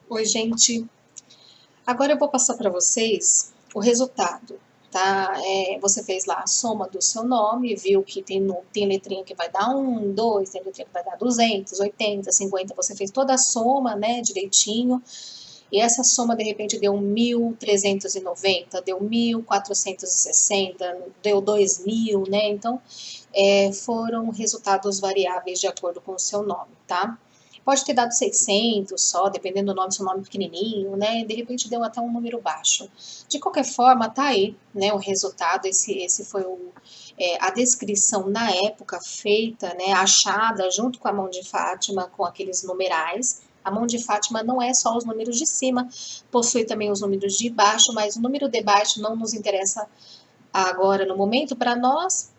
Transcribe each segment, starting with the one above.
Oi, gente. Agora eu vou passar para vocês o resultado, tá? Você fez lá a soma do seu nome, viu que tem letrinha que vai dar 1, 2, tem letrinha que vai dar 200, 80, 50. Você fez toda a soma, né, direitinho. E essa soma, de repente, deu 1.390, deu 1.460, deu 2.000, né? Então, foram resultados variáveis de acordo com o seu nome, tá? Pode ter dado 600 só, dependendo do nome, seu nome pequenininho, né? De repente deu até um número baixo. De qualquer forma, tá aí, né? O resultado, esse foi a descrição na época feita, né? Achada junto com a mão de Fátima, com aqueles numerais. A mão de Fátima não é só os números de cima, possui também os números de baixo, mas o número de baixo não nos interessa agora no momento. Para nós,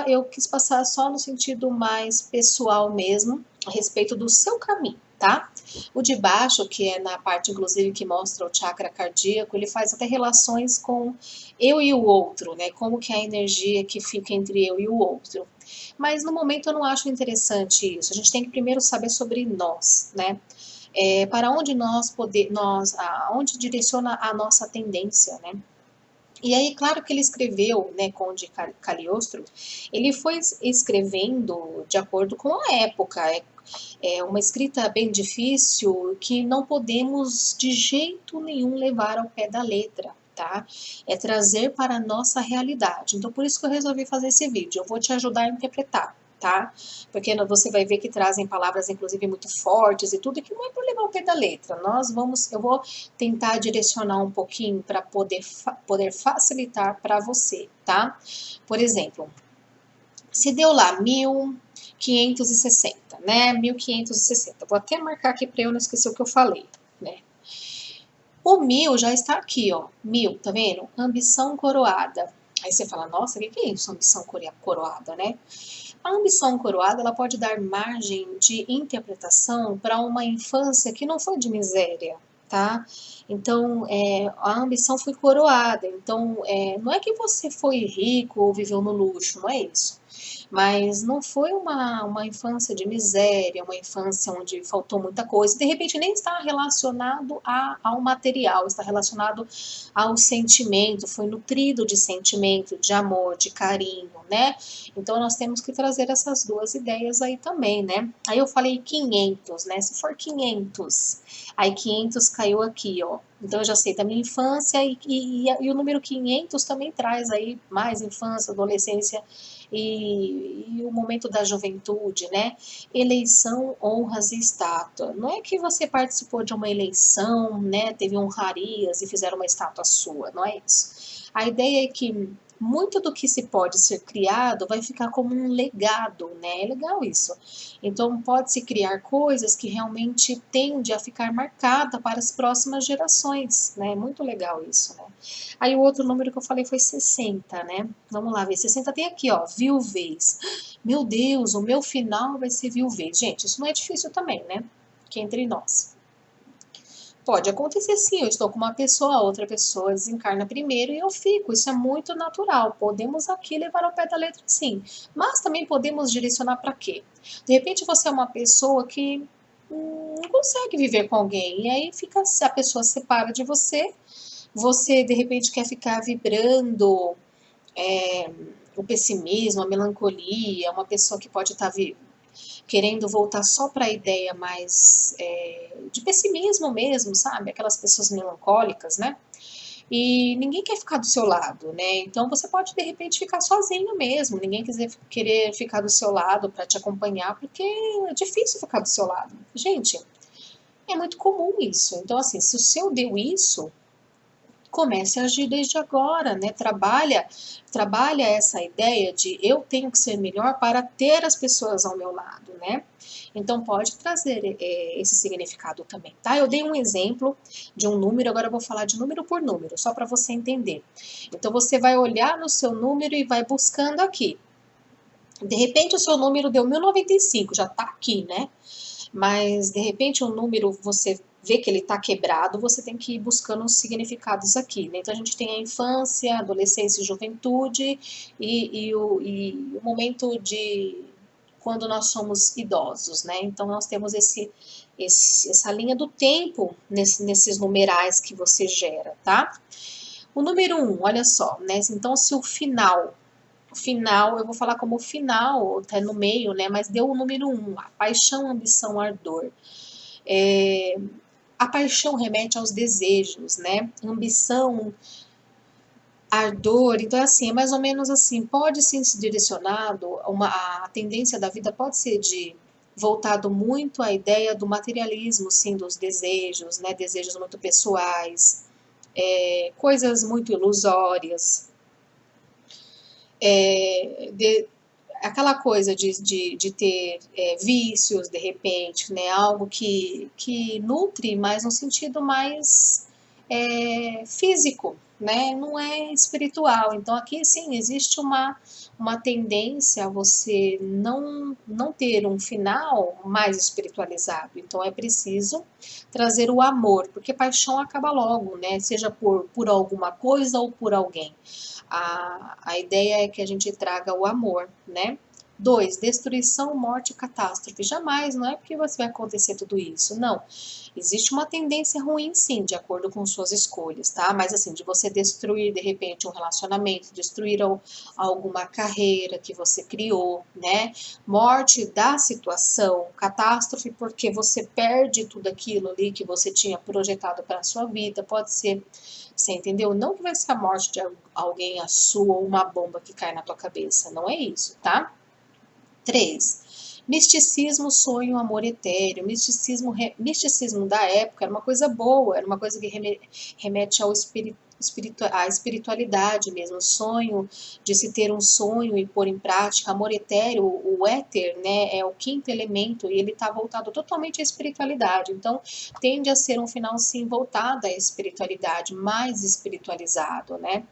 eu quis passar só no sentido mais pessoal mesmo, a respeito do seu caminho, tá? O de baixo, que é na parte inclusive que mostra o chakra cardíaco, ele faz até relações com eu e o outro, né? Como que é a energia que fica entre eu e o outro. Mas no momento eu não acho interessante isso. A gente tem que primeiro saber sobre nós, né? Para onde aonde direciona a nossa tendência, né? E aí, claro que ele escreveu, né, Conde Cagliostro, ele foi escrevendo de acordo com a época. É uma escrita bem difícil que não podemos de jeito nenhum levar ao pé da letra, tá? É trazer para a nossa realidade. Então, por isso que eu resolvi fazer esse vídeo. Eu vou te ajudar a interpretar, tá? Porque você vai ver que trazem palavras, inclusive, muito fortes e tudo, que não é para levar ao pé da letra. Eu vou tentar direcionar um pouquinho para poder facilitar para você, tá? Por exemplo, se deu lá 1560, né? 1560. Vou até marcar aqui para eu não esquecer o que eu falei, né? O 1000 já está aqui, ó. 1000, tá vendo? Ambição coroada. Aí você fala, nossa, o que é isso, ambição coroada, né? A ambição coroada, ela pode dar margem de interpretação para uma infância que não foi de miséria, tá? Então, a ambição foi coroada. Então, não é que você foi rico ou viveu no luxo, não é isso. Mas não foi uma infância de miséria, uma infância onde faltou muita coisa. De repente, nem está relacionado ao material, está relacionado ao sentimento, foi nutrido de sentimento, de amor, de carinho, né? Então, nós temos que trazer essas duas ideias aí também, né? Aí eu falei 500, né? Se for 500, aí 500 caiu aqui, ó. Então, eu já sei da minha infância e o número 500 também traz aí mais infância, adolescência e o momento da juventude, né? Eleição, honras e estátua. Não é que você participou de uma eleição, né? Teve honrarias e fizeram uma estátua sua, não é isso. A ideia é que muito do que se pode ser criado vai ficar como um legado, né? É legal isso. Então, pode-se criar coisas que realmente tende a ficar marcada para as próximas gerações, né? Muito legal isso, né? Aí o outro número que eu falei foi 60, né? Vamos lá ver. 60 tem aqui, ó, viuvez. Meu Deus, o meu final vai ser viuvez. Gente, isso não é difícil também, né? Que entre nós. Pode acontecer sim, eu estou com uma pessoa, a outra pessoa desencarna primeiro e eu fico. Isso é muito natural. Podemos aqui levar ao pé da letra sim. Mas também podemos direcionar para quê? De repente você é uma pessoa que não consegue viver com alguém. E aí fica, se a pessoa separa de você, você de repente quer ficar vibrando o pessimismo, a melancolia, uma pessoa que pode estar querendo voltar só para a ideia mais de pessimismo mesmo, sabe? Aquelas pessoas melancólicas, né? E ninguém quer ficar do seu lado, né? Então você pode de repente ficar sozinho mesmo, ninguém querer ficar do seu lado para te acompanhar, porque é difícil ficar do seu lado. Gente, é muito comum isso. Então, assim, se o seu deu isso, comece a agir desde agora, né? Trabalha essa ideia de eu tenho que ser melhor para ter as pessoas ao meu lado, né? Então pode trazer esse significado também, tá? Eu dei um exemplo de um número, agora eu vou falar de número por número, só para você entender. Então você vai olhar no seu número e vai buscando aqui. De repente o seu número deu 1095, já tá aqui, né? Mas de repente um número você vê que ele está quebrado, você tem que ir buscando os significados aqui, né? Então a gente tem a infância, adolescência e juventude e o momento de quando nós somos idosos, né? Então nós temos essa linha do tempo nesses numerais que você gera, tá? O número 1, olha só, né? Então, se o final, eu vou falar como final, tá no meio, né? Mas deu o número 1, a paixão, ambição, ardor. A paixão remete aos desejos, né? Ambição, ardor, então assim, é mais ou menos assim, pode sim ser direcionado, a tendência da vida pode ser de voltado muito à ideia do materialismo, sim, dos desejos, né? Desejos muito pessoais, coisas muito ilusórias, aquela coisa de ter vícios, de repente, né? Algo que nutre, mas no sentido mais físico, né? Não é espiritual. Então, aqui, sim, existe uma tendência a você não ter um final mais espiritualizado. Então, é preciso trazer o amor, porque paixão acaba logo, né? Seja por alguma coisa ou por alguém. A ideia é que a gente traga o amor, né? 2, destruição, morte e catástrofe. Jamais, não é porque você vai acontecer tudo isso, não. Existe uma tendência ruim, sim, de acordo com suas escolhas, tá? Mas assim, de você destruir, de repente, um relacionamento, destruir alguma carreira que você criou, né? Morte da situação, catástrofe, porque você perde tudo aquilo ali que você tinha projetado para a sua vida, pode ser, você entendeu? Não que vai ser a morte de alguém, a sua, ou uma bomba que cai na tua cabeça, não é isso, tá? 3. Misticismo, sonho, amor etéreo. Misticismo da época era uma coisa boa, era uma coisa que remete ao à espiritualidade mesmo, sonho, de se ter um sonho e pôr em prática, amor etéreo, o éter, né, é o quinto elemento e ele está voltado totalmente à espiritualidade, então tende a ser um final sim voltado à espiritualidade, mais espiritualizado, né,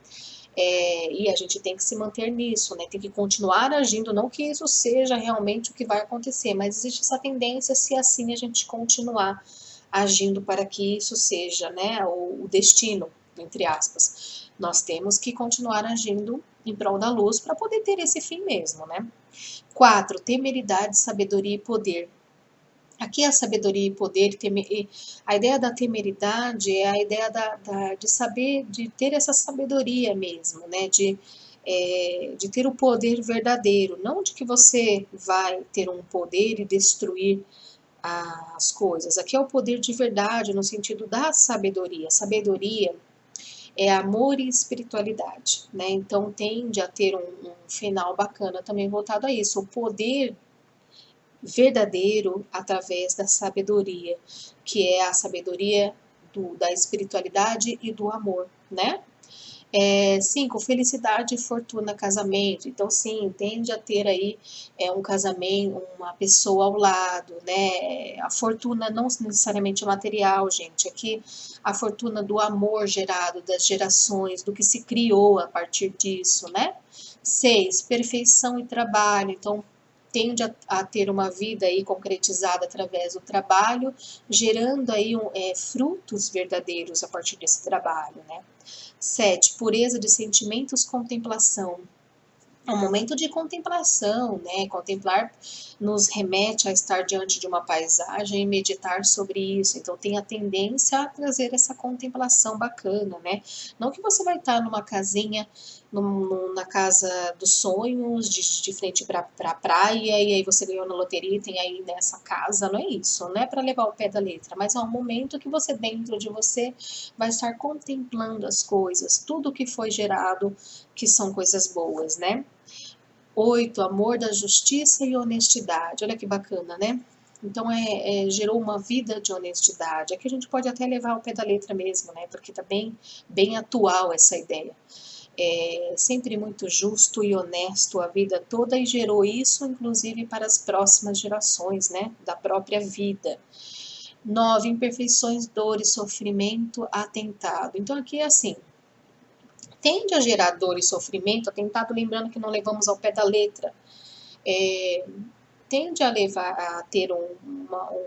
e a gente tem que se manter nisso, né? Tem que continuar agindo, não que isso seja realmente o que vai acontecer, mas existe essa tendência se assim a gente continuar agindo para que isso seja, né, o destino, entre aspas. Nós temos que continuar agindo em prol da luz para poder ter esse fim mesmo, né? 4. Temeridade, sabedoria e poder. Aqui a sabedoria e poder, a ideia da temeridade é a ideia de saber, de ter essa sabedoria mesmo, né? De ter o poder verdadeiro, não de que você vai ter um poder e destruir as coisas. Aqui é o poder de verdade, no sentido da sabedoria. Sabedoria é amor e espiritualidade, né? Então tende a ter um final bacana também voltado a isso. O poder verdadeiro através da sabedoria, que é a sabedoria da espiritualidade e do amor, né? 5, felicidade, fortuna, casamento. Então, sim, tende a ter aí um casamento, uma pessoa ao lado, né? A fortuna não necessariamente material, gente. Aqui, a fortuna do amor gerado, das gerações, do que se criou a partir disso, né? 6, perfeição e trabalho. Então, tende a ter uma vida aí concretizada através do trabalho, gerando aí frutos verdadeiros a partir desse trabalho, né? 7. Pureza de sentimentos, contemplação. É um momento de contemplação, né? Contemplar nos remete a estar diante de uma paisagem e meditar sobre isso. Então, tem a tendência a trazer essa contemplação bacana, né? Não que você vai estar numa casinha, na casa dos sonhos, de frente para a praia, e aí você ganhou na loteria e tem aí nessa casa. Não é isso, não é para levar o pé da letra, mas é um momento que você, dentro de você, vai estar contemplando as coisas, tudo que foi gerado, que são coisas boas, né? 8, amor da justiça e honestidade. Olha que bacana, né? Então, gerou uma vida de honestidade. Aqui a gente pode até levar ao pé da letra mesmo, né? Porque tá bem atual essa ideia. Sempre muito justo e honesto a vida toda e gerou isso, inclusive, para as próximas gerações, né? Da própria vida. 9, imperfeições, dor e sofrimento, atentado. Então, aqui é assim, tende a gerar dor e sofrimento, atentado, lembrando que não levamos ao pé da letra, tende a levar a ter um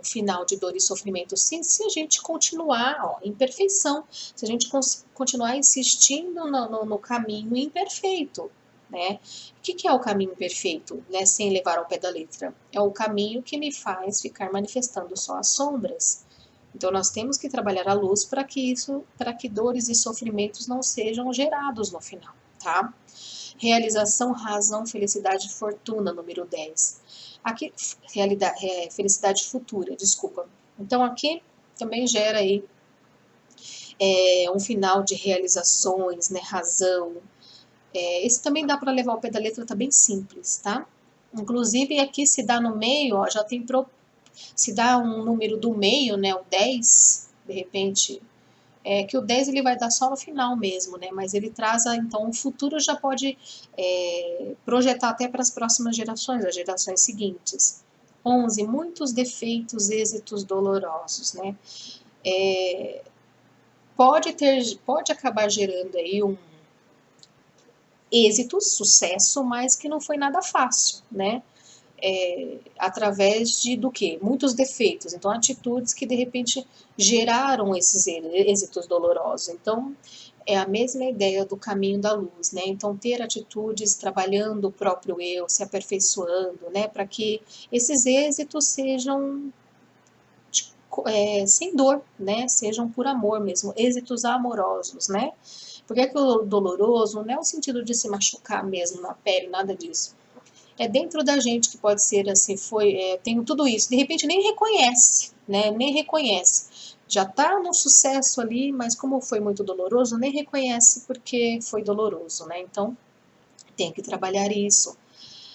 final de dor e sofrimento, sim, se a gente continuar em perfeição, se a gente continuar insistindo no caminho imperfeito, né? O que é o caminho perfeito, né? Sem levar ao pé da letra? É o caminho que me faz ficar manifestando só as sombras. Então nós temos que trabalhar a luz para que dores e sofrimentos não sejam gerados no final, tá? Realização, razão, felicidade, fortuna, número 10. Aqui, felicidade futura, desculpa. Então aqui também gera aí um final de realizações, né, razão. Esse também dá para levar ao pé da letra, tá bem simples, tá? Inclusive aqui se dá no meio, ó, já tem se dá um número do meio, né, o 10, de repente, que o 10 ele vai dar só no final mesmo, né, mas ele traz, então, o futuro já pode projetar até para as próximas gerações, as gerações seguintes. 11, muitos defeitos, êxitos dolorosos, né, pode acabar gerando aí um êxito, sucesso, mas que não foi nada fácil, né, através do quê? Muitos defeitos, então atitudes que de repente geraram esses êxitos dolorosos. Então é a mesma ideia do caminho da luz, né? Então ter atitudes trabalhando o próprio eu, se aperfeiçoando, né? Para que esses êxitos sejam sem dor, né? Sejam por amor mesmo, êxitos amorosos, né? Porque é que o doloroso não é o sentido de se machucar mesmo na pele, nada disso. É dentro da gente que pode ser assim, tenho tudo isso, de repente nem reconhece, né? Nem reconhece. Já está no sucesso ali, mas como foi muito doloroso, nem reconhece porque foi doloroso, né? Então, tem que trabalhar isso.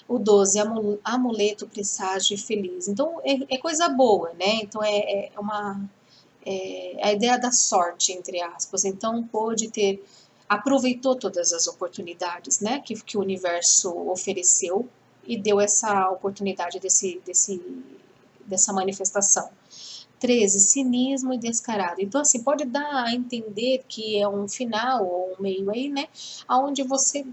O 12, amuleto, presságio feliz. Então, é coisa boa, né? Então, a ideia da sorte, entre aspas. Então, aproveitou todas as oportunidades, né? Que o universo ofereceu e deu essa oportunidade dessa manifestação. 13, cinismo e descarado. Então, assim, pode dar a entender que é um final ou um meio aí, né? Onde você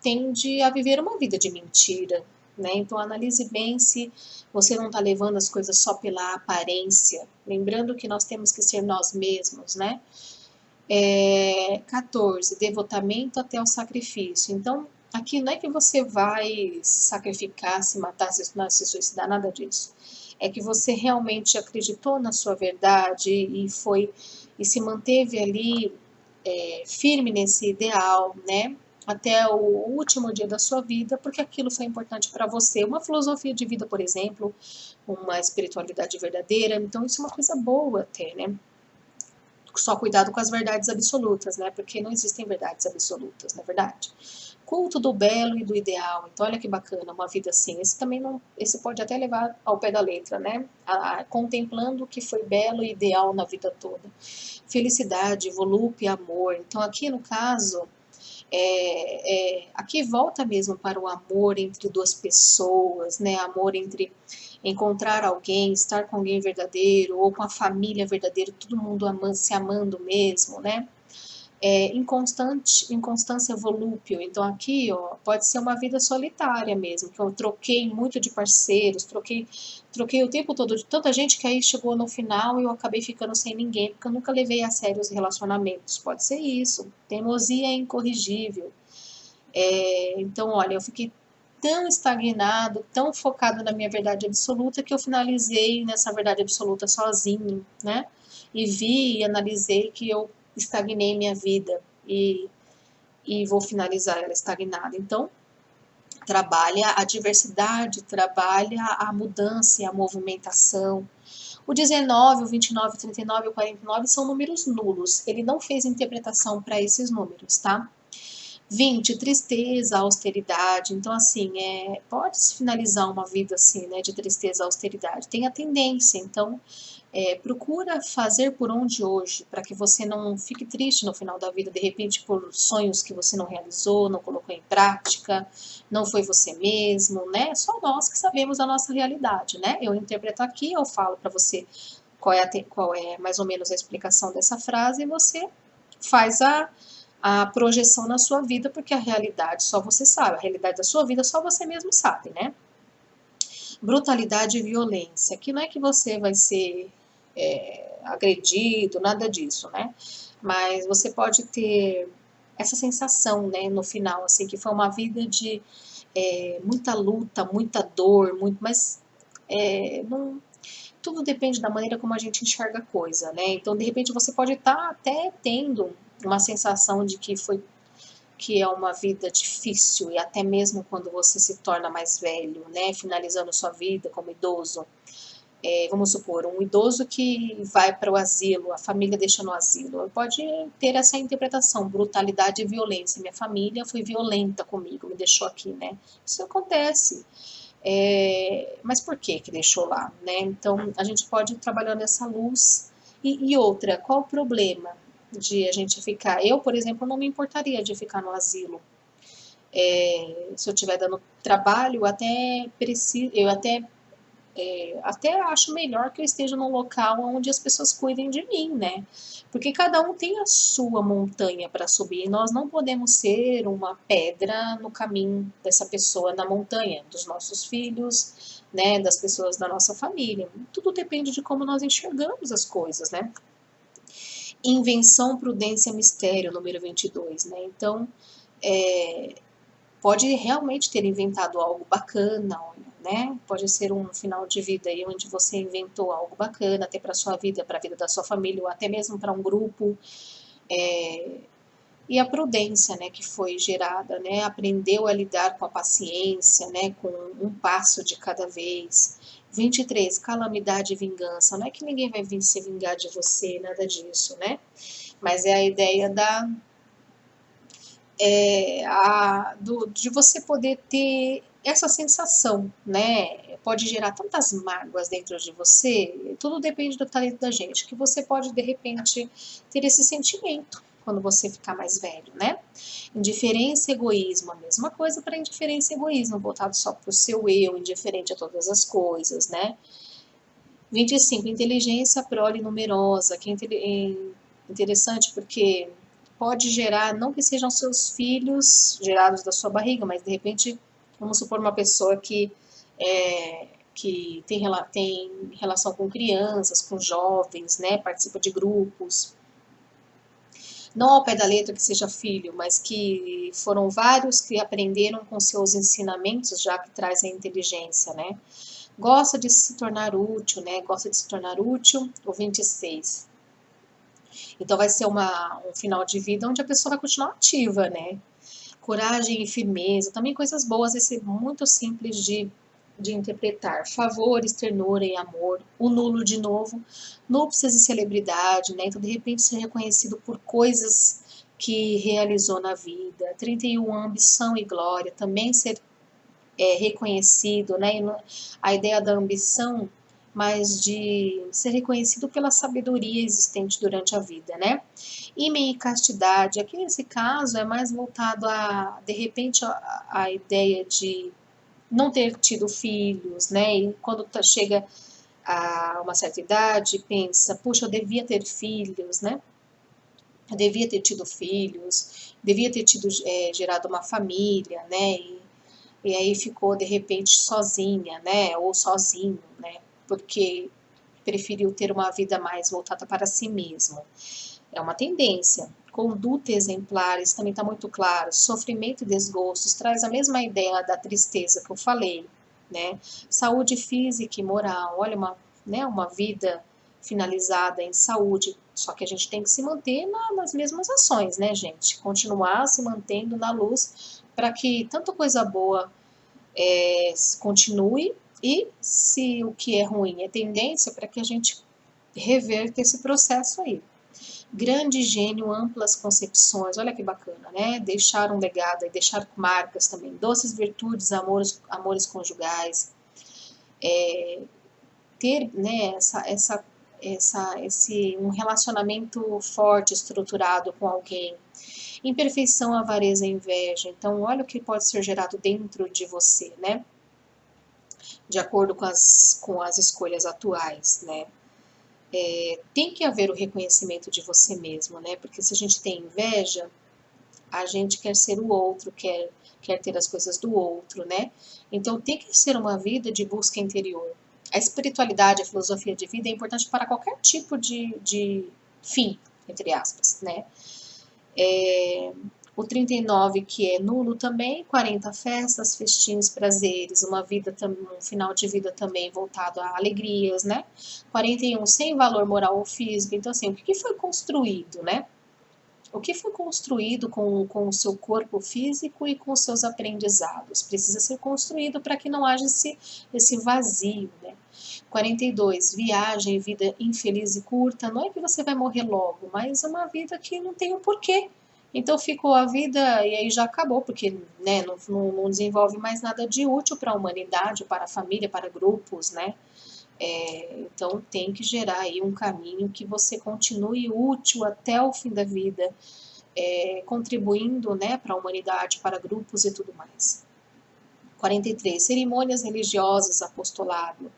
tende a viver uma vida de mentira, né? Então, analise bem se você não está levando as coisas só pela aparência. Lembrando que nós temos que ser nós mesmos, né? 14, devotamento até o sacrifício. Então, aqui não é que você vai se sacrificar, se matar, se suicidar, nada disso. É que você realmente acreditou na sua verdade e se manteve ali firme nesse ideal, né? Até o último dia da sua vida, porque aquilo foi importante para você. Uma filosofia de vida, por exemplo, uma espiritualidade verdadeira. Então, isso é uma coisa boa até, né? Só cuidado com as verdades absolutas, né? Porque não existem verdades absolutas, na verdade. Culto do belo e do ideal. Então, olha que bacana, uma vida assim. Esse pode até levar ao pé da letra, né? Contemplando o que foi belo e ideal na vida toda. Felicidade, volúpia, amor. Então, aqui no caso, aqui volta mesmo para o amor entre duas pessoas, né? Amor entre encontrar alguém, estar com alguém verdadeiro, ou com a família verdadeira, todo mundo se amando mesmo, né? Inconstância volúpio. Então aqui, ó, pode ser uma vida solitária mesmo, que eu troquei muito de parceiros, troquei o tempo todo de tanta gente que aí chegou no final e eu acabei ficando sem ninguém, porque eu nunca levei a sério os relacionamentos. Pode ser isso. Teimosia é incorrigível. Então, olha, eu fiquei tão estagnado, tão focado na minha verdade absoluta, que eu finalizei nessa verdade absoluta sozinho, né? E vi e analisei que eu estagnei minha vida e vou finalizar ela estagnada. Então, trabalha a diversidade, trabalha a mudança e a movimentação. O 19, o 29, o 39 e o 49 são números nulos. Ele não fez interpretação para esses números, tá? 20, tristeza, austeridade. Então, assim, pode-se finalizar uma vida assim, né, de tristeza, austeridade. Tem a tendência, então, procura fazer por onde hoje, para que você não fique triste no final da vida, de repente, por sonhos que você não realizou, não colocou em prática, não foi você mesmo, né? Só nós que sabemos a nossa realidade, né? Eu interpreto aqui, eu falo para você qual é mais ou menos a explicação dessa frase e você faz a projeção na sua vida, porque a realidade só você sabe, a realidade da sua vida só você mesmo sabe, né? Brutalidade e violência, que não é que você vai ser agredido, nada disso, né? Mas você pode ter essa sensação, né, no final, assim, que foi uma vida de muita luta, muita dor, muito, mas não, tudo depende da maneira como a gente enxerga a coisa, né? Então, de repente, você pode estar até tendo uma sensação de que é uma vida difícil, e até mesmo quando você se torna mais velho, né? Finalizando sua vida como idoso. Vamos supor, um idoso que vai para o asilo, a família deixa no asilo, pode ter essa interpretação, brutalidade e violência. Minha família foi violenta comigo, me deixou aqui, né? Isso acontece. Mas por que que deixou lá, né? Então, a gente pode ir trabalhando essa luz. E outra, qual o problema de a gente ficar? Eu, por exemplo, não me importaria de ficar no asilo. Se eu estiver dando trabalho, eu até acho melhor que eu esteja num local onde as pessoas cuidem de mim, né? Porque cada um tem a sua montanha para subir e nós não podemos ser uma pedra no caminho dessa pessoa na montanha, dos nossos filhos, né, das pessoas da nossa família. Tudo depende de como nós enxergamos as coisas, né? Invenção, prudência, mistério, número 22, né? Então, pode realmente ter inventado algo bacana, né? Pode ser um final de vida aí onde você inventou algo bacana, até para sua vida, para a vida da sua família, ou até mesmo para um grupo. E a prudência, né, que foi gerada, né? Aprendeu a lidar com a paciência, né? Com um passo de cada vez. 23, calamidade e vingança. Não é que ninguém vai vir se vingar de você, nada disso, né? Mas é a ideia de você poder ter essa sensação, né? Pode gerar tantas mágoas dentro de você, tudo depende do talento da gente, que você pode, de repente, ter esse sentimento quando você ficar mais velho, né? Indiferença e egoísmo, a mesma coisa para indiferença e egoísmo, voltado só para o seu eu, indiferente a todas as coisas, né? 25, inteligência prole numerosa, que é interessante porque pode gerar, não que sejam seus filhos gerados da sua barriga, mas de repente, vamos supor uma pessoa que tem relação com crianças, com jovens, né, participa de grupos, não ao pé da letra que seja filho, mas que foram vários que aprenderam com seus ensinamentos, já que traz a inteligência, né? Gosta de se tornar útil, né? Gosta de se tornar útil, o 26. Então vai ser um final de vida onde a pessoa vai continuar ativa, né? Coragem e firmeza, também coisas boas, esse muito simples de interpretar. Favores, ternura e amor. O nulo de novo, núpcias e celebridade, né? Então, de repente, ser reconhecido por coisas que realizou na vida. 31, ambição e glória, também ser reconhecido, né? A ideia da ambição, mas de ser reconhecido pela sabedoria existente durante a vida, né? Ímen e castidade, aqui nesse caso é mais voltado de repente, a ideia de não ter tido filhos, né? E quando chega a uma certa idade, pensa, puxa, eu devia ter filhos, né? Eu devia ter tido filhos, devia ter tido gerado uma família, né? E aí ficou de repente sozinha, né? Ou sozinho, né? Porque preferiu ter uma vida mais voltada para si mesmo. É uma tendência. Conduta exemplares também está muito claro. Sofrimento e desgostos traz a mesma ideia da tristeza que eu falei, né? Saúde física e moral. Olha, uma vida finalizada em saúde. Só que a gente tem que se manter nas mesmas ações, né, gente? Continuar se mantendo na luz para que tanto coisa boa continue e se o que é ruim é tendência para que a gente reverta esse processo aí. Grande gênio, amplas concepções, olha que bacana, né? Deixar um legado e deixar marcas também. Doces virtudes, amores conjugais. Ter, né, um relacionamento forte, estruturado com alguém. Imperfeição, avareza e inveja. Então, olha o que pode ser gerado dentro de você, né? De acordo com as escolhas atuais, né? Tem que haver o reconhecimento de você mesmo, né? Porque se a gente tem inveja, a gente quer ser o outro, quer ter as coisas do outro, né? Então tem que ser uma vida de busca interior. A espiritualidade, a filosofia de vida é importante para qualquer tipo de fim, entre aspas, né? O 39, que é nulo também, 40 festas, festins, prazeres, um final de vida também voltado a alegrias, né? 41, sem valor moral ou físico. Então, assim, o que foi construído, né? O que foi construído com o seu corpo físico e com os seus aprendizados? Precisa ser construído para que não haja esse vazio, né? 42, viagem, vida infeliz e curta. Não é que você vai morrer logo, mas é uma vida que não tem um porquê. Então ficou a vida e aí já acabou, porque né, não desenvolve mais nada de útil para a humanidade, para a família, para grupos, né? Então tem que gerar aí um caminho que você continue útil até o fim da vida, contribuindo, né, para a humanidade, para grupos e tudo mais. 43, cerimônias religiosas, apostolado.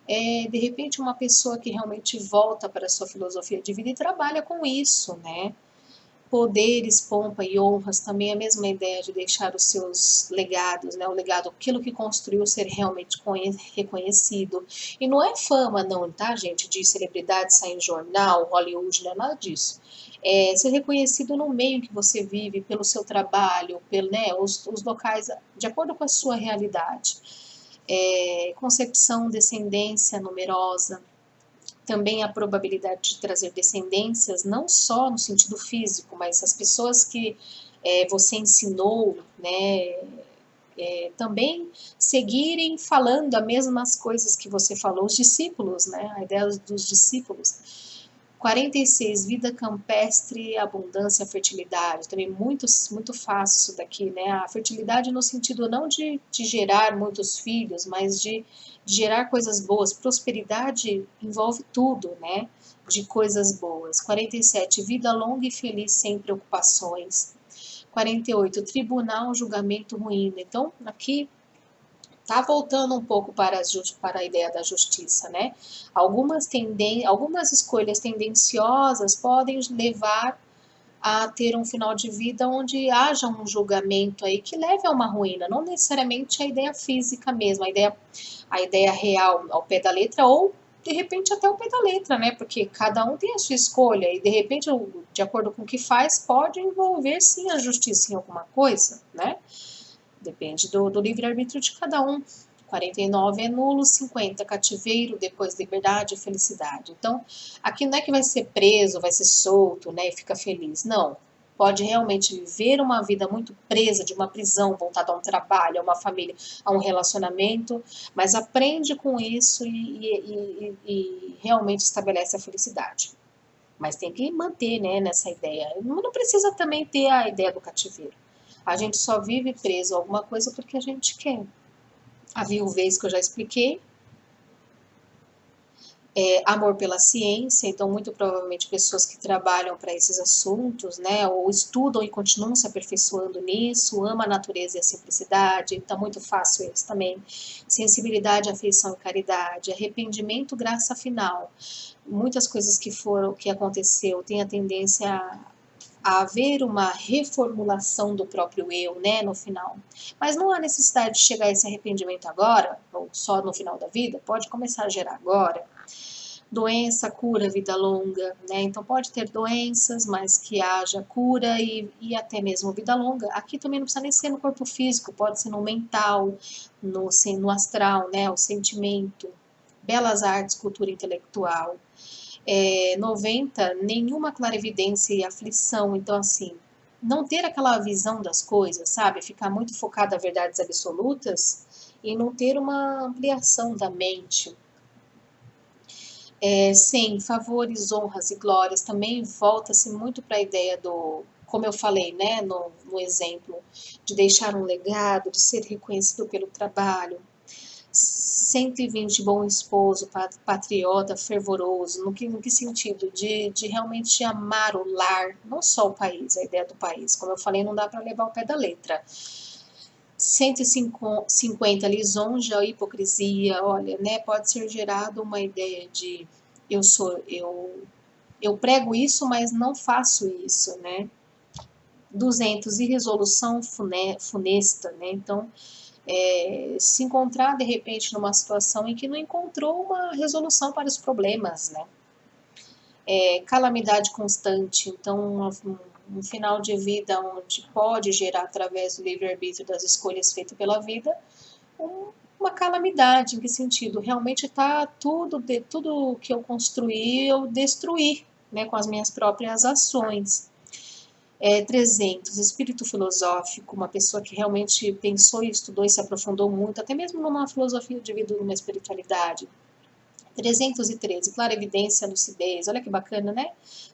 De repente uma pessoa que realmente volta para a sua filosofia de vida e trabalha com isso, né? Poderes, pompa e honras, também a mesma ideia de deixar os seus legados, né? O legado, aquilo que construiu, ser realmente reconhecido. E não é fama não, tá, gente? De celebridade sair em jornal, Hollywood, não é nada disso. Ser reconhecido no meio que você vive, pelo seu trabalho, né, os locais, de acordo com a sua realidade. Concepção, descendência numerosa, também a probabilidade de trazer descendências, não só no sentido físico, mas as pessoas que você ensinou, né, também seguirem falando as mesmas coisas que você falou, os discípulos, né, a ideia dos discípulos. 46, vida campestre, abundância, fertilidade. Também muito fácil isso daqui, né? A fertilidade no sentido não de gerar muitos filhos, mas de gerar coisas boas. Prosperidade envolve tudo, né? De coisas boas. 47, vida longa e feliz sem preocupações. 48, tribunal, julgamento ruim. Então, aqui tá voltando um pouco para a ideia da justiça, né? Algumas escolhas tendenciosas podem levar a ter um final de vida onde haja um julgamento aí que leve a uma ruína, não necessariamente a ideia física mesmo, a ideia real ao pé da letra, ou de repente até ao pé da letra, né? Porque cada um tem a sua escolha e de repente, de acordo com o que faz, pode envolver sim a justiça em alguma coisa, né? Depende do livre-arbítrio de cada um. 49 é nulo, 50 cativeiro, depois liberdade e felicidade. Então, aqui não é que vai ser preso, vai ser solto, né, e fica feliz. Não. Pode realmente viver uma vida muito presa, de uma prisão, voltada a um trabalho, a uma família, a um relacionamento, mas aprende com isso e realmente estabelece a felicidade. Mas tem que manter, né, nessa ideia. Não precisa também ter a ideia do cativeiro. A gente só vive preso a alguma coisa porque a gente quer. A viuvez que eu já expliquei. Amor pela ciência, então muito provavelmente pessoas que trabalham para esses assuntos, né, ou estudam e continuam se aperfeiçoando nisso, ama a natureza e a simplicidade, está muito fácil eles também. Sensibilidade, afeição e caridade, arrependimento, graça final. Muitas coisas que aconteceu têm a tendência a haver uma reformulação do próprio eu, né, no final. Mas não há necessidade de chegar a esse arrependimento agora, ou só no final da vida, pode começar a gerar agora. Doença, cura, vida longa, né? Então pode ter doenças, mas que haja cura e até mesmo vida longa. Aqui também não precisa nem ser no corpo físico, pode ser no mental, no astral, né? O sentimento, belas artes, cultura intelectual. 90, nenhuma clarividência e aflição. Então, assim, não ter aquela visão das coisas, sabe? Ficar muito focado em verdades absolutas e não ter uma ampliação da mente. 100, favores, honras e glórias. Também volta-se muito para a ideia do, como eu falei, né, no exemplo, de deixar um legado, de ser reconhecido pelo trabalho. 120, bom esposo, patriota, fervoroso, no que sentido? De realmente amar o lar, não só o país, a ideia do país. Como eu falei, não dá para levar o pé da letra. 150, lisonja, hipocrisia, olha, né, pode ser gerado uma ideia de eu prego isso, mas não faço isso, né? 200, irresolução funesta, né? Então, se encontrar de repente numa situação em que não encontrou uma resolução para os problemas, né? Calamidade constante, então um final de vida onde pode gerar, através do livre-arbítrio das escolhas feitas pela vida, uma calamidade. Em que sentido? Realmente está tudo que eu construí, eu destruí, né, com as minhas próprias ações. 300, espírito filosófico, uma pessoa que realmente pensou e estudou e se aprofundou muito, até mesmo numa filosofia de vida, numa espiritualidade. 313, clarividência, lucidez, olha que bacana, né?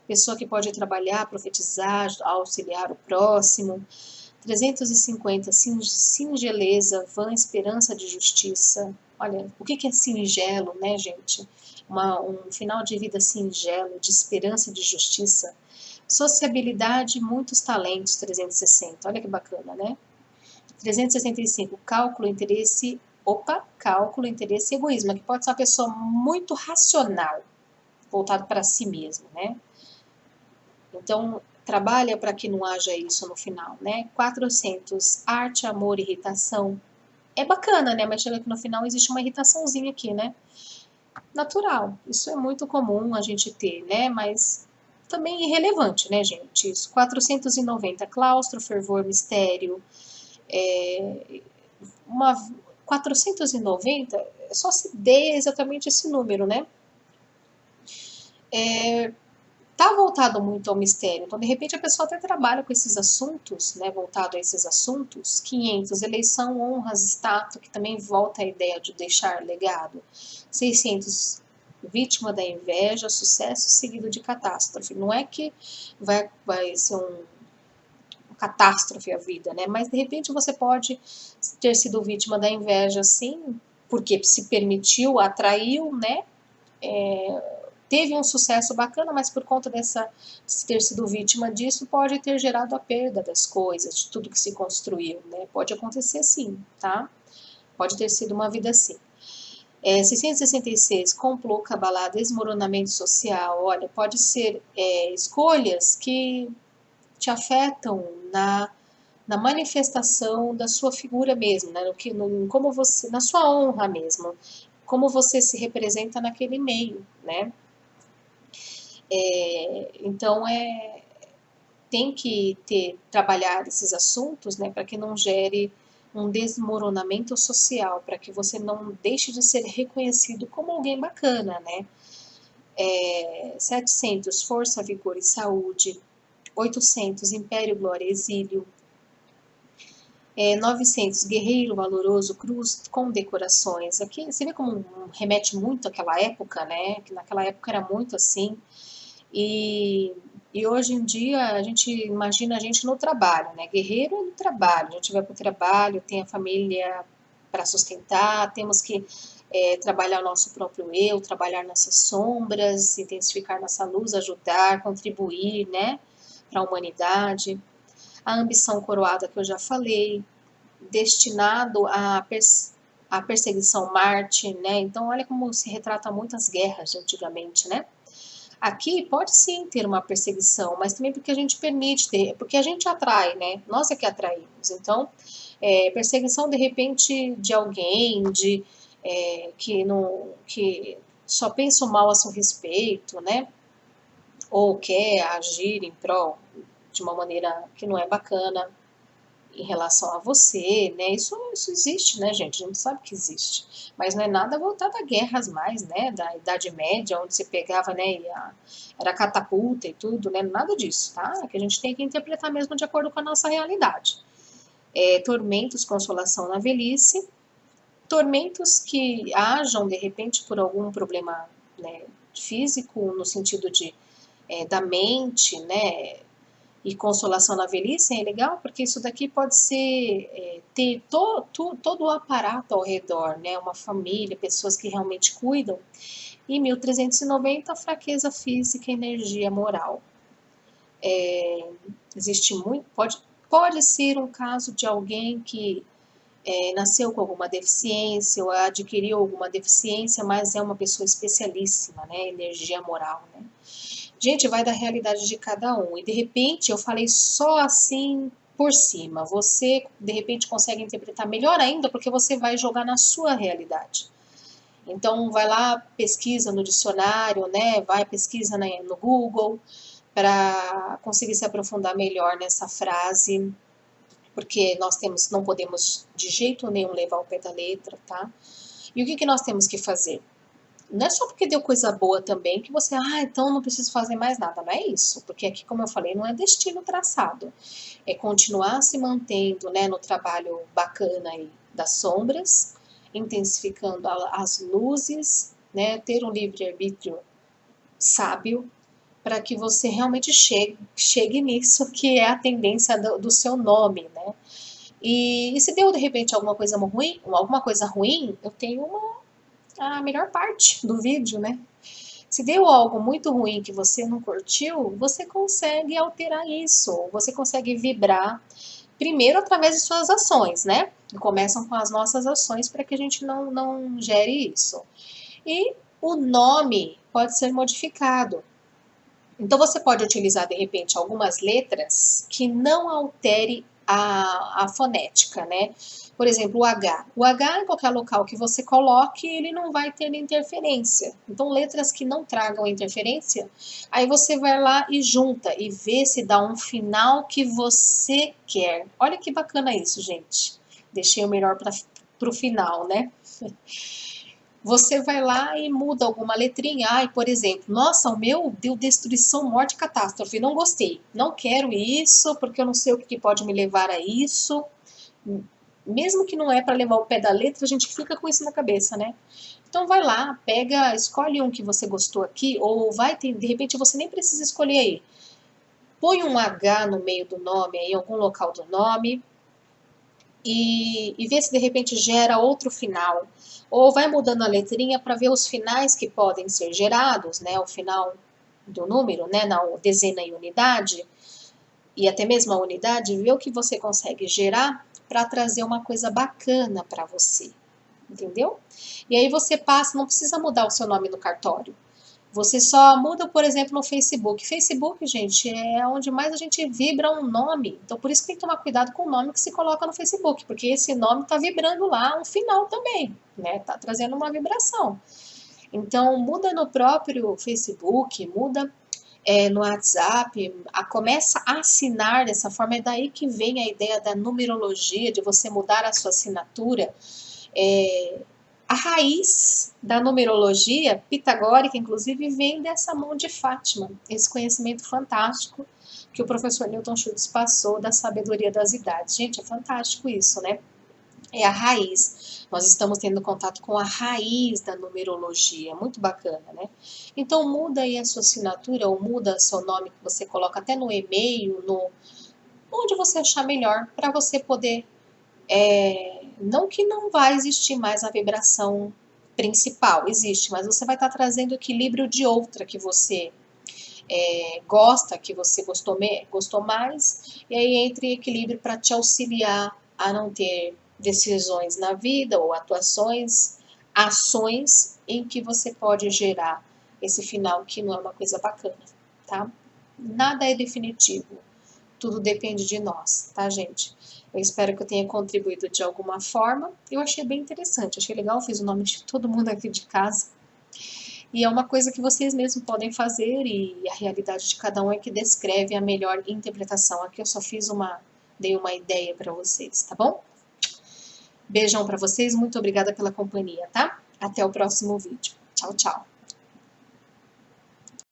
Pessoa que pode trabalhar, profetizar, auxiliar o próximo. 350, singeleza, vã, esperança de justiça. Olha, o que é singelo, né, gente? Um final de vida singelo, de esperança de justiça. Sociabilidade, muitos talentos, 360. Olha que bacana, né? 365, cálculo, interesse e egoísmo, que pode ser uma pessoa muito racional, voltado para si mesmo, né? Então, trabalha para que não haja isso no final, né? 400, arte, amor, irritação. É bacana, né? Mas chega que no final existe uma irritaçãozinha aqui, né? Natural. Isso é muito comum a gente ter, né? Mas também irrelevante, né, gente? Isso. 490, claustro, fervor, mistério. Uma 490, só se dê exatamente esse número, né? Tá voltado muito ao mistério. Então, de repente, a pessoa até trabalha com esses assuntos, né, voltado a esses assuntos. 500, eleição, honras, status, que também volta à ideia de deixar legado. 600, vítima da inveja, sucesso seguido de catástrofe. Não é que vai ser uma catástrofe a vida, né? Mas, de repente, você pode ter sido vítima da inveja, sim, porque se permitiu, atraiu, né? Teve um sucesso bacana, mas por conta de ter sido vítima disso, pode ter gerado a perda das coisas, de tudo que se construiu, né? Pode acontecer sim, tá? Pode ter sido uma vida assim. 666, complô, cabalá, desmoronamento social. Olha, pode ser escolhas que te afetam na manifestação da sua figura mesmo, né? Como você, na sua honra mesmo, como você se representa naquele meio, né? Então, tem que trabalhar esses assuntos, né, para que não gere um desmoronamento social, para que você não deixe de ser reconhecido como alguém bacana, né? 700, força, vigor e saúde. 800, império, glória, exílio. 900, guerreiro, valoroso, cruz com decorações. Aqui você vê como remete muito àquela época, né? Que naquela época era muito assim. E hoje em dia a gente imagina a gente no trabalho, né? Guerreiro é no trabalho, a gente vai para o trabalho, tem a família para sustentar, temos que trabalhar o nosso próprio eu, trabalhar nossas sombras, intensificar nossa luz, ajudar, contribuir, né? Para a humanidade. A ambição coroada que eu já falei, destinado à perseguição Marte, né? Então olha como se retrata muitas guerras antigamente, né? Aqui pode sim ter uma perseguição, mas também porque a gente permite ter, porque a gente atrai, né? Nós é que atraímos. Então, perseguição de repente de alguém, que só pensa o mal a seu respeito, né? Ou quer agir em prol de uma maneira que não é bacana em relação a você, né? Isso existe, né, gente? A gente sabe que existe. Mas não é nada voltado a guerras mais, né? Da Idade Média, onde você pegava, né? Era catapulta e tudo, né? Nada disso, tá? É que a gente tem que interpretar mesmo de acordo com a nossa realidade. Tormentos, consolação na velhice. Tormentos que hajam, de repente, por algum problema, né, físico, no sentido da mente, né? E consolação na velhice é legal, porque isso daqui pode ser ter todo o aparato ao redor, né? Uma família, pessoas que realmente cuidam. E 1390, fraqueza física, energia moral. Existe muito, pode ser um caso de alguém que nasceu com alguma deficiência ou adquiriu alguma deficiência, mas é uma pessoa especialíssima, né? Energia moral, né? Gente, vai da realidade de cada um. E de repente eu falei só assim por cima. Você de repente consegue interpretar melhor ainda porque você vai jogar na sua realidade. Então vai lá, pesquisa no dicionário, né? Vai pesquisa no Google, para conseguir se aprofundar melhor nessa frase, porque não podemos de jeito nenhum levar ao pé da letra, tá? E o que que nós temos que fazer? Não é só porque deu coisa boa também que você, então não preciso fazer mais nada. Não é isso, porque aqui, como eu falei, não é destino traçado. É continuar se mantendo, né, no trabalho bacana aí das sombras, intensificando as luzes, né, ter um livre-arbítrio sábio, para que você realmente chegue nisso que é a tendência do seu nome, né? E se deu de repente alguma coisa ruim, eu tenho a melhor parte do vídeo, né? Se deu algo muito ruim que você não curtiu, você consegue alterar isso, você consegue vibrar primeiro através de suas ações, né? Começam com as nossas ações para que a gente não gere isso. E o nome pode ser modificado. Então você pode utilizar de repente algumas letras que não altere a fonética, né? Por exemplo, o H. O H, em qualquer local que você coloque, ele não vai ter interferência. Então, letras que não tragam interferência, aí você vai lá e junta e vê se dá um final que você quer. Olha que bacana isso, gente. Deixei o melhor para o final, né? Você vai lá e muda alguma letrinha. Por exemplo, nossa, o meu deu destruição, morte, catástrofe. Não gostei. Não quero isso, porque eu não sei o que pode me levar a isso. Mesmo que não é para levar o pé da letra, a gente fica com isso na cabeça, né? Então vai lá, escolhe um que você gostou aqui, ou de repente você nem precisa escolher aí. Põe um H no meio do nome, aí, em algum local do nome, e vê se de repente gera outro final. Ou vai mudando a letrinha para ver os finais que podem ser gerados, né? O final do número, né? Na dezena e unidade, e até mesmo a unidade, vê o que você consegue gerar para trazer uma coisa bacana para você, entendeu? E aí você passa, não precisa mudar o seu nome no cartório. Você só muda, por exemplo, no Facebook. Facebook, gente, é onde mais a gente vibra um nome. Então, por isso que tem que tomar cuidado com o nome que se coloca no Facebook, porque esse nome está vibrando lá um final também, né? Tá trazendo uma vibração. Então, muda no próprio Facebook, muda no WhatsApp, começa a assinar dessa forma. É daí que vem a ideia da numerologia, de você mudar a sua assinatura. A raiz da numerologia pitagórica, inclusive, vem dessa mão de Fátima, esse conhecimento fantástico que o professor Newton Schultz passou da sabedoria das idades. Gente, é fantástico isso, né? É a raiz. Nós estamos tendo contato com a raiz da numerologia, muito bacana, né? Então muda aí a sua assinatura, ou muda seu nome que você coloca até no e-mail, onde você achar melhor, para você poder, não que não vai existir mais a vibração principal, existe, mas você vai estar trazendo o equilíbrio de outra que você gosta, que você gostou mais, e aí entre equilíbrio para te auxiliar a não ter decisões na vida ou ações em que você pode gerar esse final que não é uma coisa bacana, tá? Nada é definitivo, tudo depende de nós, tá, gente? Eu espero que eu tenha contribuído de alguma forma. Eu achei bem interessante, achei legal, fiz o nome de todo mundo aqui de casa. E é uma coisa que vocês mesmos podem fazer, e a realidade de cada um é que descreve a melhor interpretação. Aqui eu só dei uma ideia para vocês, tá bom? Beijão para vocês, muito obrigada pela companhia, tá? Até o próximo vídeo. Tchau, tchau.